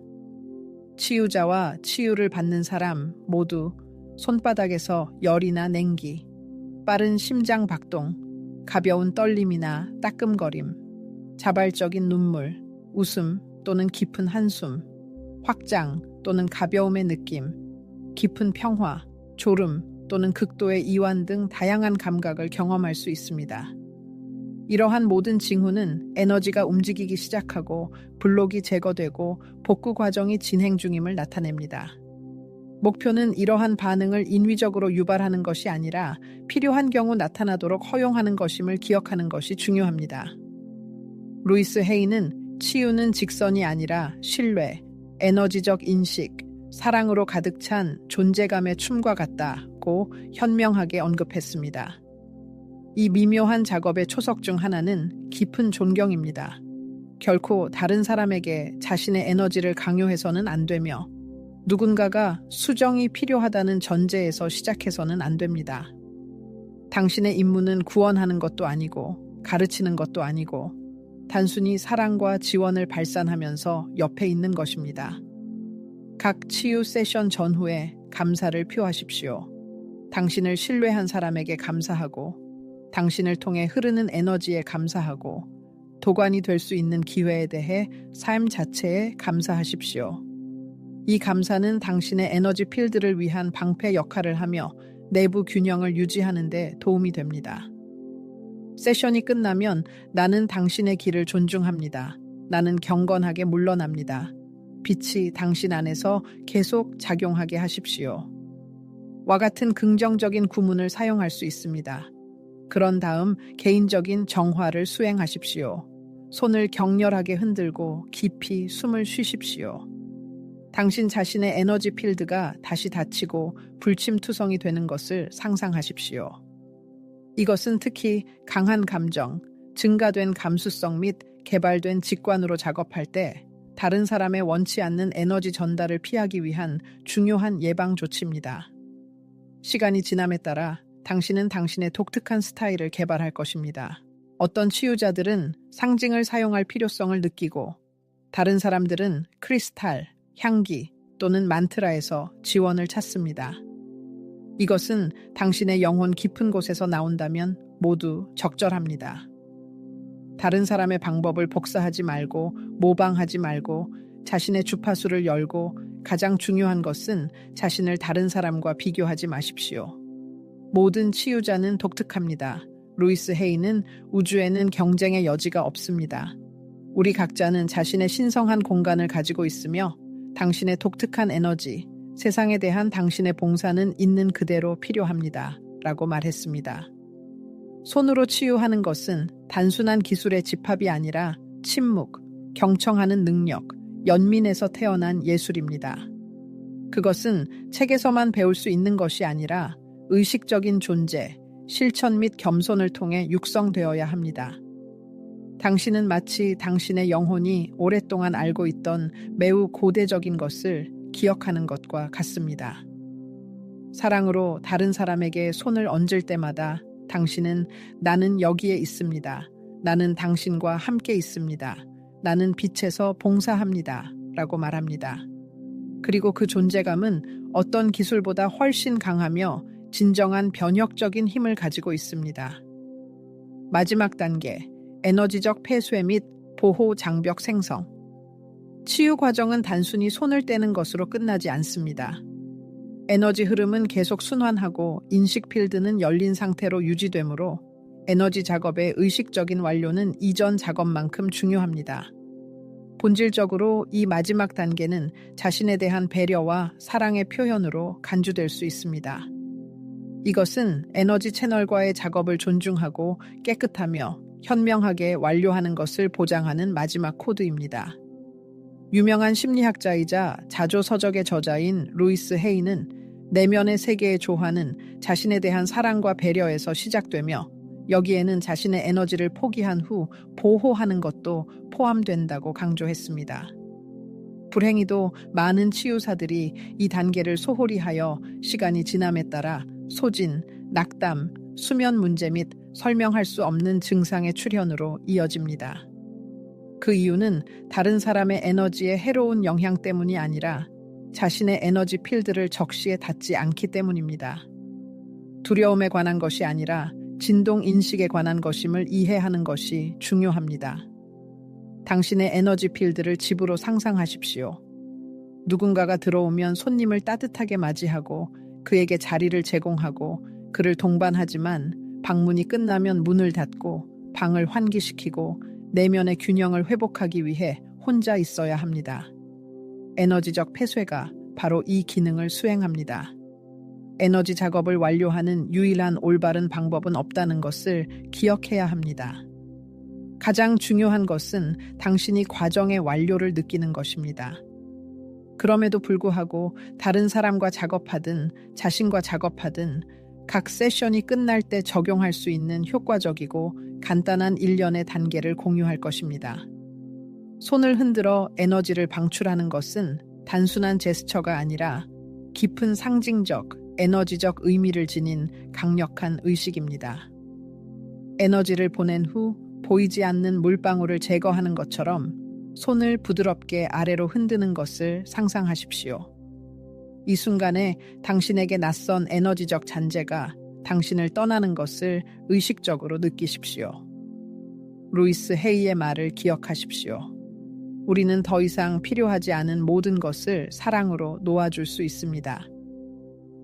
치유자와 치유를 받는 사람 모두 손바닥에서 열이나 냉기, 빠른 심장 박동, 가벼운 떨림이나 따끔거림, 자발적인 눈물, 웃음 또는 깊은 한숨, 확장 또는 가벼움의 느낌, 깊은 평화, 졸음 또는 극도의 이완 등 다양한 감각을 경험할 수 있습니다. 이러한 모든 징후는 에너지가 움직이기 시작하고 블록이 제거되고 복구 과정이 진행 중임을 나타냅니다. 목표는 이러한 반응을 인위적으로 유발하는 것이 아니라 필요한 경우 나타나도록 허용하는 것임을 기억하는 것이 중요합니다. 루이스 헤이는 치유는 직선이 아니라 신뢰, 에너지적 인식, 사랑으로 가득 찬 존재감의 춤과 같다고 현명하게 언급했습니다. 이 미묘한 작업의 초석 중 하나는 깊은 존경입니다. 결코 다른 사람에게 자신의 에너지를 강요해서는 안 되며 누군가가 수정이 필요하다는 전제에서 시작해서는 안 됩니다. 당신의 임무는 구원하는 것도 아니고 가르치는 것도 아니고 단순히 사랑과 지원을 발산하면서 옆에 있는 것입니다. 각 치유 세션 전후에 감사를 표하십시오. 당신을 신뢰한 사람에게 감사하고 당신을 통해 흐르는 에너지에 감사하고 도관이 될 수 있는 기회에 대해 삶 자체에 감사하십시오. 이 감사는 당신의 에너지 필드를 위한 방패 역할을 하며 내부 균형을 유지하는 데 도움이 됩니다. 세션이 끝나면 나는 당신의 길을 존중합니다. 나는 경건하게 물러납니다. 빛이 당신 안에서 계속 작용하게 하십시오. 와 같은 긍정적인 구문을 사용할 수 있습니다. 그런 다음 개인적인 정화를 수행하십시오. 손을 격렬하게 흔들고 깊이 숨을 쉬십시오. 당신 자신의 에너지 필드가 다시 닫히고 불침투성이 되는 것을 상상하십시오. 이것은 특히 강한 감정, 증가된 감수성 및 개발된 직관으로 작업할 때 다른 사람의 원치 않는 에너지 전달을 피하기 위한 중요한 예방 조치입니다. 시간이 지남에 따라 당신은 당신의 독특한 스타일을 개발할 것입니다. 어떤 치유자들은 상징을 사용할 필요성을 느끼고 다른 사람들은 크리스탈, 향기 또는 만트라에서 지원을 찾습니다. 이것은 당신의 영혼 깊은 곳에서 나온다면 모두 적절합니다. 다른 사람의 방법을 복사하지 말고 모방하지 말고 자신의 주파수를 열고 가장 중요한 것은 자신을 다른 사람과 비교하지 마십시오. 모든 치유자는 독특합니다. 루이스 헤이는 우주에는 경쟁의 여지가 없습니다. 우리 각자는 자신의 신성한 공간을 가지고 있으며 당신의 독특한 에너지, 세상에 대한 당신의 봉사는 있는 그대로 필요합니다. 라고 말했습니다. 손으로 치유하는 것은 단순한 기술의 집합이 아니라 침묵, 경청하는 능력, 연민에서 태어난 예술입니다. 그것은 책에서만 배울 수 있는 것이 아니라 의식적인 존재, 실천 및 겸손을 통해 육성되어야 합니다. 당신은 마치 당신의 영혼이 오랫동안 알고 있던 매우 고대적인 것을 기억하는 것과 같습니다. 사랑으로 다른 사람에게 손을 얹을 때마다 당신은 나는 여기에 있습니다. 나는 당신과 함께 있습니다. 나는 빛에서 봉사합니다. 라고 말합니다. 그리고 그 존재감은 어떤 기술보다 훨씬 강하며 진정한 변혁적인 힘을 가지고 있습니다. 마지막 단계, 에너지적 폐쇄 및 보호 장벽 생성. 치유 과정은 단순히 손을 떼는 것으로 끝나지 않습니다. 에너지 흐름은 계속 순환하고 인식 필드는 열린 상태로 유지되므로 에너지 작업의 의식적인 완료는 이전 작업만큼 중요합니다. 본질적으로 이 마지막 단계는 자신에 대한 배려와 사랑의 표현으로 간주될 수 있습니다. 이것은 에너지 채널과의 작업을 존중하고 깨끗하며 현명하게 완료하는 것을 보장하는 마지막 코드입니다. 유명한 심리학자이자 자조서적의 저자인 루이스 헤이는 내면의 세계의 조화는 자신에 대한 사랑과 배려에서 시작되며 여기에는 자신의 에너지를 포기한 후 보호하는 것도 포함된다고 강조했습니다. 불행히도 많은 치유사들이 이 단계를 소홀히 하여 시간이 지남에 따라 소진, 낙담, 수면 문제 및 설명할 수 없는 증상의 출현으로 이어집니다. 그 이유는 다른 사람의 에너지에 해로운 영향 때문이 아니라 자신의 에너지 필드를 적시에 닿지 않기 때문입니다. 두려움에 관한 것이 아니라 진동 인식에 관한 것임을 이해하는 것이 중요합니다. 당신의 에너지 필드를 집으로 상상하십시오. 누군가가 들어오면 손님을 따뜻하게 맞이하고 그에게 자리를 제공하고 그를 동반하지만 방문이 끝나면 문을 닫고 방을 환기시키고 내면의 균형을 회복하기 위해 혼자 있어야 합니다. 에너지적 폐쇄가 바로 이 기능을 수행합니다. 에너지 작업을 완료하는 유일한 올바른 방법은 없다는 것을 기억해야 합니다. 가장 중요한 것은 당신이 과정의 완료를 느끼는 것입니다. 그럼에도 불구하고 다른 사람과 작업하든 자신과 작업하든 각 세션이 끝날 때 적용할 수 있는 효과적이고 간단한 일련의 단계를 공유할 것입니다. 손을 흔들어 에너지를 방출하는 것은 단순한 제스처가 아니라 깊은 상징적, 에너지적 의미를 지닌 강력한 의식입니다. 에너지를 보낸 후 보이지 않는 물방울을 제거하는 것처럼 손을 부드럽게 아래로 흔드는 것을 상상하십시오. 이 순간에 당신에게 낯선 에너지적 잔재가 당신을 떠나는 것을 의식적으로 느끼십시오. 루이스 헤이의 말을 기억하십시오. 우리는 더 이상 필요하지 않은 모든 것을 사랑으로 놓아줄 수 있습니다.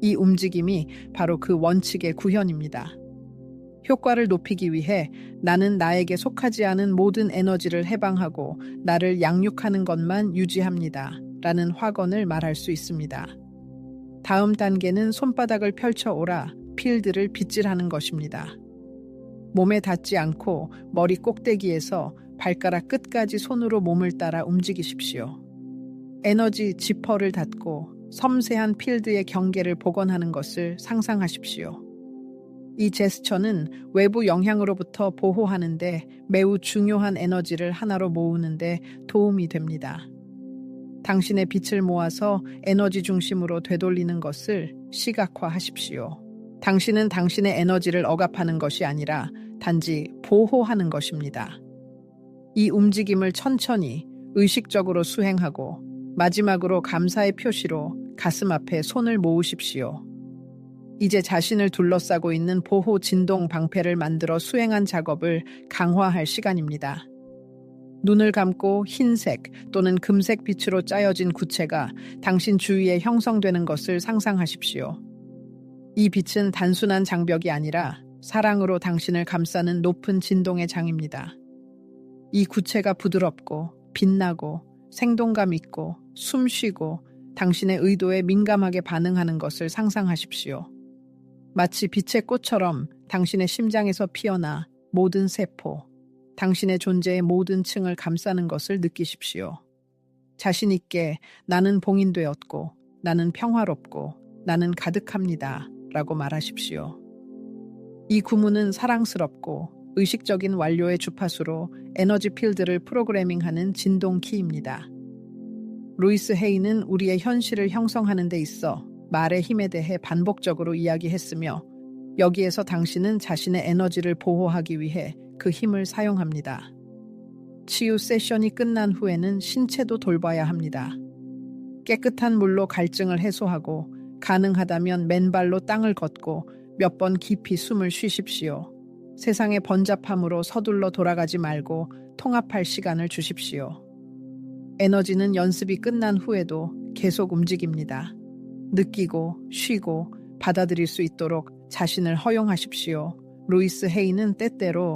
이 움직임이 바로 그 원칙의 구현입니다. 효과를 높이기 위해 나는 나에게 속하지 않은 모든 에너지를 해방하고 나를 양육하는 것만 유지합니다. 라는 확언을 말할 수 있습니다. 다음 단계는 손바닥을 펼쳐 오라 필드를 빗질하는 것입니다. 몸에 닿지 않고 머리 꼭대기에서 발가락 끝까지 손으로 몸을 따라 움직이십시오. 에너지 지퍼를 닫고 섬세한 필드의 경계를 복원하는 것을 상상하십시오. 이 제스처는 외부 영향으로부터 보호하는데 매우 중요한 에너지를 하나로 모으는데 도움이 됩니다. 당신의 빛을 모아서 에너지 중심으로 되돌리는 것을 시각화하십시오. 당신은 당신의 에너지를 억압하는 것이 아니라 단지 보호하는 것입니다. 이 움직임을 천천히 의식적으로 수행하고 마지막으로 감사의 표시로 가슴 앞에 손을 모으십시오. 이제 자신을 둘러싸고 있는 보호 진동 방패를 만들어 수행한 작업을 강화할 시간입니다. 눈을 감고 흰색 또는 금색 빛으로 짜여진 구체가 당신 주위에 형성되는 것을 상상하십시오. 이 빛은 단순한 장벽이 아니라 사랑으로 당신을 감싸는 높은 진동의 장입니다. 이 구체가 부드럽고 빛나고 생동감 있고 숨쉬고 당신의 의도에 민감하게 반응하는 것을 상상하십시오. 마치 빛의 꽃처럼 당신의 심장에서 피어나 모든 세포, 당신의 존재의 모든 층을 감싸는 것을 느끼십시오. 자신 있게 나는 봉인되었고 나는 평화롭고 나는 가득합니다 라고 말하십시오. 이 구문은 사랑스럽고 의식적인 완료의 주파수로 에너지 필드를 프로그래밍하는 진동 키입니다. 루이스 헤이는 우리의 현실을 형성하는 데 있어 말의 힘에 대해 반복적으로 이야기했으며 여기에서 당신은 자신의 에너지를 보호하기 위해 그 힘을 사용합니다. 치유 세션이 끝난 후에는 신체도 돌봐야 합니다. 깨끗한 물로 갈증을 해소하고 가능하다면 맨발로 땅을 걷고 몇 번 깊이 숨을 쉬십시오. 세상의 번잡함으로 서둘러 돌아가지 말고 통합할 시간을 주십시오. 에너지는 연습이 끝난 후에도 계속 움직입니다. 느끼고 쉬고 받아들일 수 있도록 자신을 허용하십시오. 루이스 헤이는 때때로